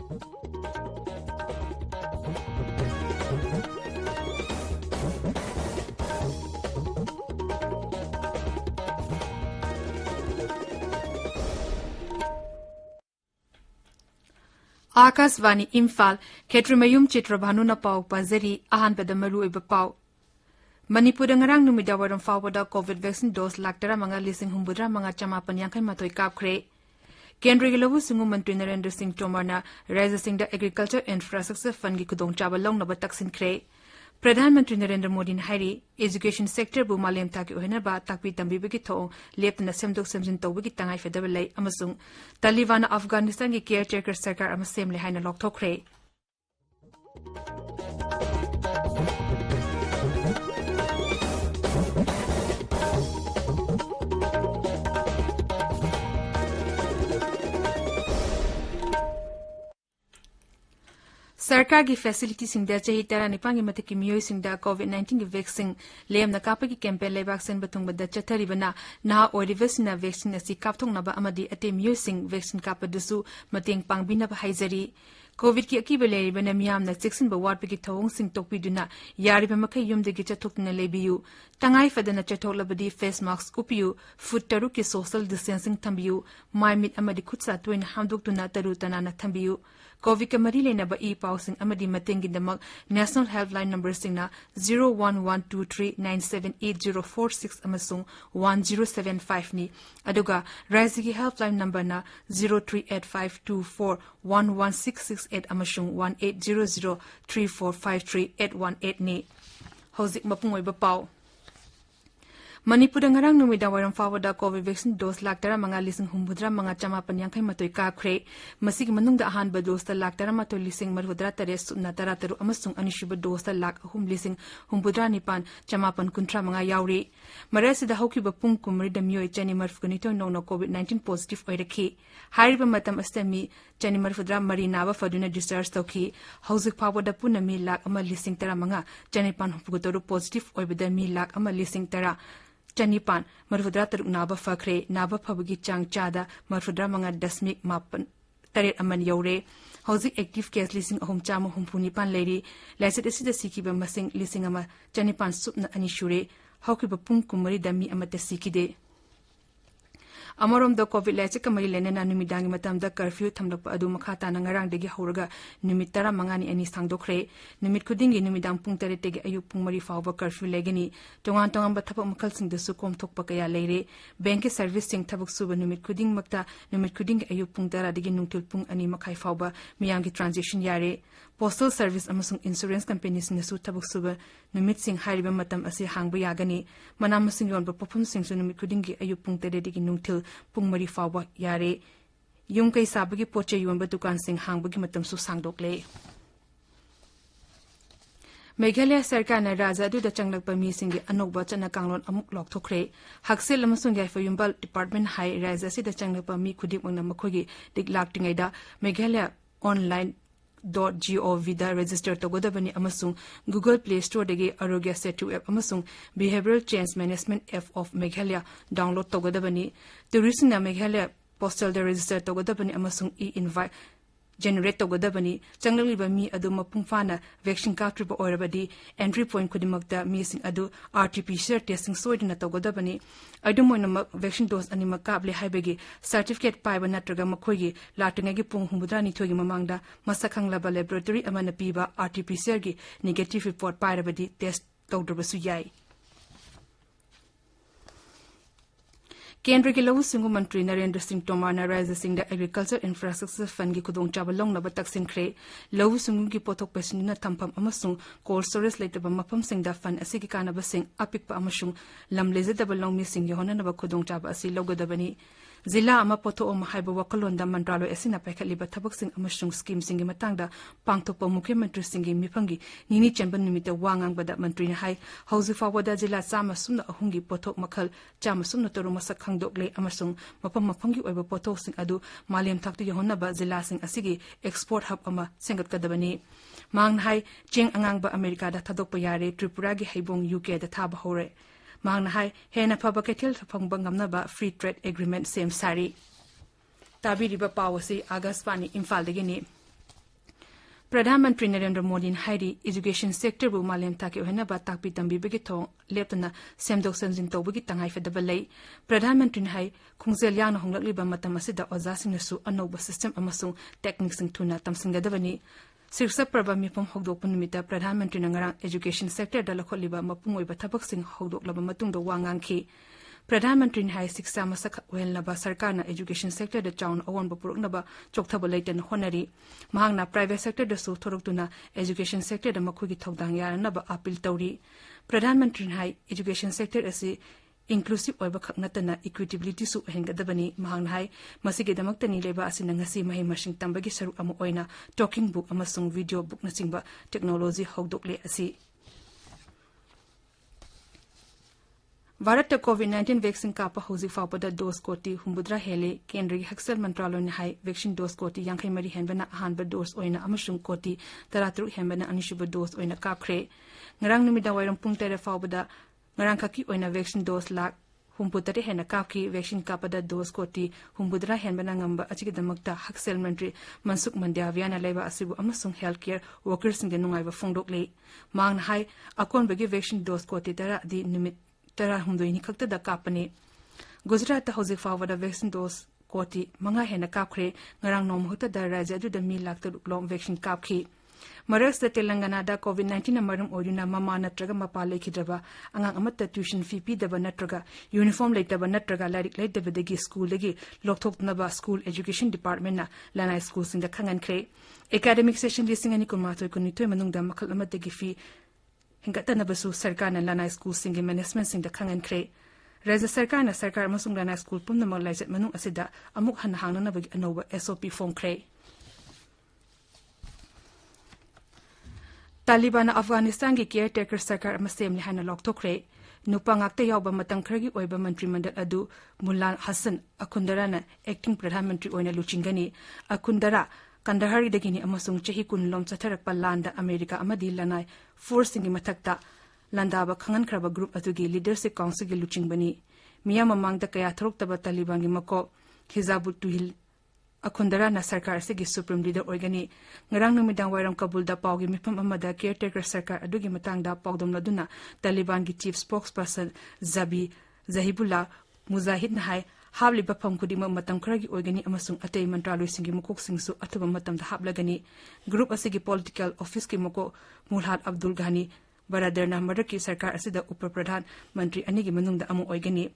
Akashvani Imphal Ksh.Chitrabhanu na pau pazari ahanbada maruiba pau Manipuri ngarang numida waram fawada COVID vaccine dose laktara manga lising humbudra manga chamapan yangkai matoi kapkre Kendra Gilawu Sungu Mantri Narendra Singh Tomar na Raisa Singh da Agriculture Infrastructure Fund gi kudong chaba long na bataksin kre Pradhan Mantri Narendra Modi na hairi education sector bu malem taki ohena ba takpi tambi bagi thong lepna semdok semjin tawbi tangai fedabelai amasung Taliban Afghanistan gi caretaker sarkar ama semle haina lokthokre Sarkar की facility सिंगदा चाही तारा निपांगी मतकी मियोई सिंगदा कोविड-19 की vaccine लेम न कापकी campaign ले vaccine बथुंग बदा चथरीबना ना ओरिवसना vaccine असि कापथोंगनाबा अमदी अते मियोई सिंग vaccine कापदसु मतेंग पांगबिनाबा हाइजरी Covid की अकीब लेरिबना मियामना सेक्शन बवाटपकी थवोंग सिंग तोकपिदुना यारिबा मखै युमदगी चथोकना लेबियु तंगाई फदना चथोलबदी फेस मास्क उपियु फुट तरु की सोशल डिस्टेंसिंग थंबियु माइमिट अमदी खुदसा तोइन हामदोक्तुना तरु तनाना थंबियु कोविड के मरी लेनब ई पाउसिंग अमदी मतेंगिदमक नेशनल हेल्पलाइन नंबर सिंगना 0112397846 अमसुंग 1075 नि अदुगा राज्य की हेल्पलाइन नंबर ना 0385241166 अमसुंग 1800345381 नि हौजिक मपुंगोइबा पाउ Manipur ngarang numida waram fawada COVID vaccine dose laktara manga lising humbudra manga chamapan yangkai matoi kapkre masig manungda ahanba dose ta laktara matoi lising marhudra tares sunna tarataru amasung anishuba dose ta lak ahum lising humbudra nipan chamapan kuntra manga yauri marasida hokiba pung kumri da mioi chani marfgunito no COVID-19 positive oirakhi hariba matam astami chani marfudra mari naba faduna discharge toki hauzik fawada punami lak ama lising tara manga chani pan hupugotoru positive oibada mi lak ama lising tara Chanipan Marfudra Taruk Naba Fakre Naba Pabagi Chang Chada Marfudra Manga Dasmik Mapan Taret Aman Yore Housing active case leasing home chama humpunipan lady Lasset Sida Sikiba Masing leasing ama Chanipan Supna Anishure Haukiba Pung Kumari Dami Amata Sikide Amarom the COVID Lasika Marilena Numidangi Matam curfew Tamlapa Adu Makata Nangarang Degi Horaga Numitara Mangani and Sangdokre Numit Kudingi Numidang Punktare Tege Ayu Pungmari Fava curfew legani Tongan Tongamba Tapak Makalsing the Sukom Tokpakaya Lere Bank servicing Tabak Suba Numit Kuding Makta Numit Kuding Ayu Punktara Digi Nungtul Pung Ani Makai Fauba Miyangi transition Yare Postal Service Amasung Insurance Companies Nasu Tabak Suba Numit Sing Hariba Matam Asi Hangba Yagani Manamasing Yon Popum Sing Numit Kudingi Ayu Punktare Digi Nungtil Pungmari Fawa Yare Yung kay sabagi poche yun batukan sing hangbagi matam su sangdokle Meghalaya Sarkar na Raja du da changlagpa mi singi anokba chana kanglon amuk lok thokre haksel amasung yaifa yumbal department high Raja si da changlagpa mi khudik mangna makhogi dik laktingai da Meghalaya online.gov da register togodabani amasung Google Play Store dagi Arogya Setu app amasung Behavioral Change Management app of Meghalaya download togodabani tourism na Meghalaya postal da register togodabani amasung e-invite generate togodabani changliba mi adu mapungfana vaccine katriba oirabadi entry point kudimakta mi sing adu RT-PCR testing soidina togodabani adu moina vaccine dose anima kable haibegi certificate paiba natraga makhogi latingagi pung humbudrani thogi mamangda masakhanglaba laboratory amana piba RT-PCR gi negative report pairabadi test tawdrabasu yai Kendra के लवु सिंगु मंत्री नरेंद्र सिंह तोमर ना राइज सिंह द agriculture infrastructure fund की खुदोंग चाबलोंग नब तकसिन ख्रे लवु सिंगु की पोथोक पेसिन थम्फम अमसुंग कोल्ड स्टोरेज लेतब मफम सिंह द फंड असि की कानब सिंह अपिकप अमसुंग लमलेजे दबलोंग मी सिंह योहना नब खुदोंग चाब असि लोगदबनी जिला अमा पोथो अम हाइब वकलोंदा मंत्रालय असिना पैखलिब थबक सिंह अमसुंग स्कीम सिंह मतंगदा पांगथोप मुख्यमंत्री सिंह मिफंगी निनी चंबन निमित वांगांग बदा मंत्री ने हाई हौजिफा वदा जिला चामा सुमना अहुंगी पोथोक मखल चामा सुमना तोरो मसक खंगदोकले अमसुंग मफम मफंगी ओइब पोथोक सिंह अदु मालेम थाक्तु यहोनबा जिला सिंह असिगी एक्सपोर्ट हब अमा सेंगतकदबनी मांग हाई चेंग अंगांग बा अमेरिका दा थदोक यारे त्रिपुरा गी हैबोंग यूके दा थाब होरे Mang hai hena phaba ketel thapang bangam na ba free trade agreement same sari tabi riba pawasi Agastpani Imphal degi ni Pradhanmantri Narendra Modi hairi education sector bu malem thaki ohena ba takpi tambi bagi thong leptana semdok semjin tawbagi tangai fedaba lei Pradhanmantri hai khungzel yang na honglakli ba matam asida oja singnasu anoba system amasung technique sing thuna tamsingadabani Sirsa Prabha Mipam Hogdok Punumita Pradhanmantri Nangarang education sector dalakholiba mapungoi ba thabak sing hogdok laba matung do wangang khi Pradhanmantri hai siksa masak welnaba sarkarna education sector da chaun awon ba puruknaba chokthaba leitan honari mahangna private sector da su thoroktuna education sector da makhugi thogdang yaranaba appeal tawri Pradhanmantri hai education sector asi inclusive oiba khaknatana equitability su hengadabani mahangna hai masigi damaktani leba asina ngasi mahi mashing tambagi saru amu oina talking book amasung video book na singba technology hogdokle asi Bharat COVID-19 vaccine kapa hozi fapada dose koti humbudra hele kendri haksal mantralo ni hai vaccine dose koti yankai mari henbana ahanba dose oina amashung koti taratru henbana anishuba dose oina kapkhre ngarang numida wairam pungtere fawbada ngarang khaki oina vaccine dose lak humputare hena kapki vaccine kapada dose koti humbudra henbana ngamba achigidamakta haksal mantri mansuk mandya vyana leba asibu amasung healthcare workers sing denungaiba fongdokle mangna hai akon bagi vaccine dose koti tara di nimit Tara Humdoini Kakta da Kapani. Gujarat the Hosi Fawada vaccine dose koti manga hena kapkre ngarang nom huta da raja du da mi lak ta lom vaccine kapki. Maras da Telangana da COVID-19 amarum orina mama natraga mapale kidraba angang amatta tuition fee pi daba natraga uniform leitaba natraga larik leitaba degi school degi lokthok naba school education department na lana school sing da khangan kre academic session listing ani kumatoi kunitoi manung da makal amatagi fee Hingata nabasu sarkar na lana school singi management sing da khangan kre Raja sarkar na sarkar masung lana school pumna maglaiset manung asida amuk hanahang na bagi anoba SOP form kre Taliban Afghanistan gi caretaker sarkar masem li hana lok thokre nupa ngakte yawba matang khragi oiba mantri mandal adu Mullah Hassan Akundara na acting pradhanmantri oina luchingani Akundara Kandahari dagini amasung chahi kun lom chatharak landa America amadi lanai forcing gi mathakta landaba khangan khraba group atugi leadership council gi luching bani miya mamang da kaya throktaba Taliban gi mako hizabut tuhil Akundara na sarkar sigi supreme leader organi ngarang numidang wairam Kabul da pawgi mipam amada caretaker sarkar adugi matang da pawdom laduna Taliban gi chief spokesperson Zahibullah Mujahid na hai Habli bapam kudima matam kragi organi amasung atay mantralo singi mukok singsu ataba matam da hablagani group asigi political office ki moko Mulhad Abdul Ghani Baradarna Maraki sarkar asida upar pradhan mantri anigi manung da amu oigani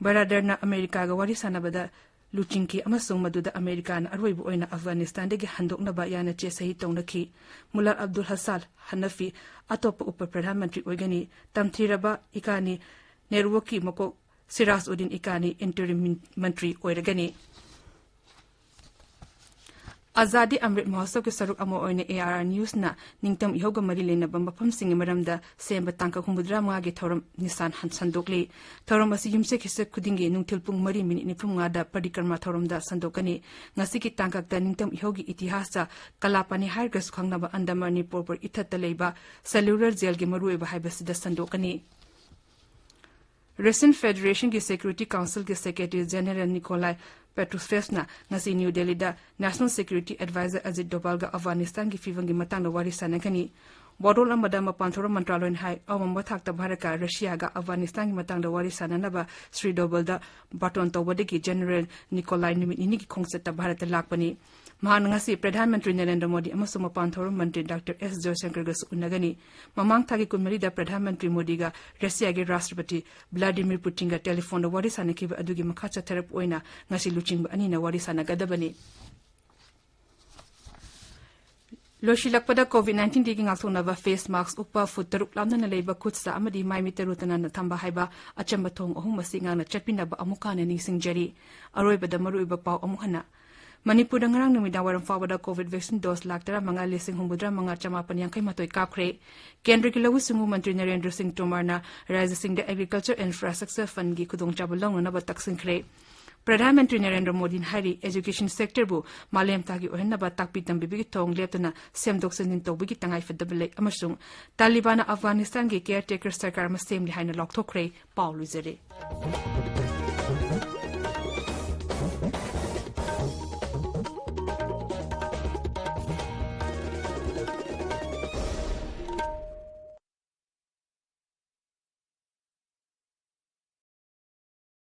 Baradarna America ga wari sanabada luchingki amasung maduda America na arwaibu oina Afghanistan degi handok na ba yana che sahi tawnaki Mullah Abdul Hassal Hanafi atopa upar pradhan mantri oigani tamthiraba ikani nerwoki moko Siras Udin Ikani interim mantri oiragani Azadi Amrit Mahotsav ke saruk amo oine ARR News na ningtam ihoga mari lena bambapam singi maramda semba tangka humudra mga ge thoram nisan sandokli thoram asi yumse khise khudingi nungthil pung mari minute ni pung da padikarma thoram da sandokani ngasi ki tangka ta ningtam ihogi itihasa kalapani hargas khangna ba andamani porpor ithatta leiba cellular jail ge maru eba haibasida sandokani Russian Federation ki Security Council ke Secretary General Nikolai Petrusevna ngasi New Delhi da National Security Advisor Ajit Doval ga Afghanistan ki fiwangi matang wari sanakani Bodol amada mapanthoro mantraloin hai awamba thakta Bharaka Russia ga Afghanistan ki matang wari sananaba Sri Doval da baton tawbade ki General Nikolai Nimini ki khongset Bharat lakpani Mahanangasi Pradhanmantri Narendra Modi amasung mapanthoro mantri Dr. S. Jaishankar ga unagani mamang thagi kunmari da Pradhanmantri Modi ga Russia ge Rashtrapati Vladimir Putin ga telephone wari sanakiba adugi makhacha therap oina ngasi luching ani na wari sanagadabani Loshilakpada COVID-19 digi ngalthonaba face mask upa futaruk lamna na leiba khutsa amadi mai mitarutana na thamba haiba achamba thong ahum masinga na chatpinaba amukana ni singjari aroibada maruiba paw amuhana Manipur ngarang numida waram fawada COVID vaccine dose laktara manga lesing humbudra manga chamapan yang kai matoi kapkhre Kendra ki lawu sungu mantri Narendra Singh Tomar na Raja Singh da Agriculture Infrastructure Fund gi khudong chabalong na ba taksin khre Pradhanmantri Narendra Modi hari education sector bu malem tagi ohenna ba takpi tambi bi thong leptana semdok senin to bi tangai fedabele amasung Taliban Afghanistan gi caretaker sarkar masem li haina lokthokre Paul Luzere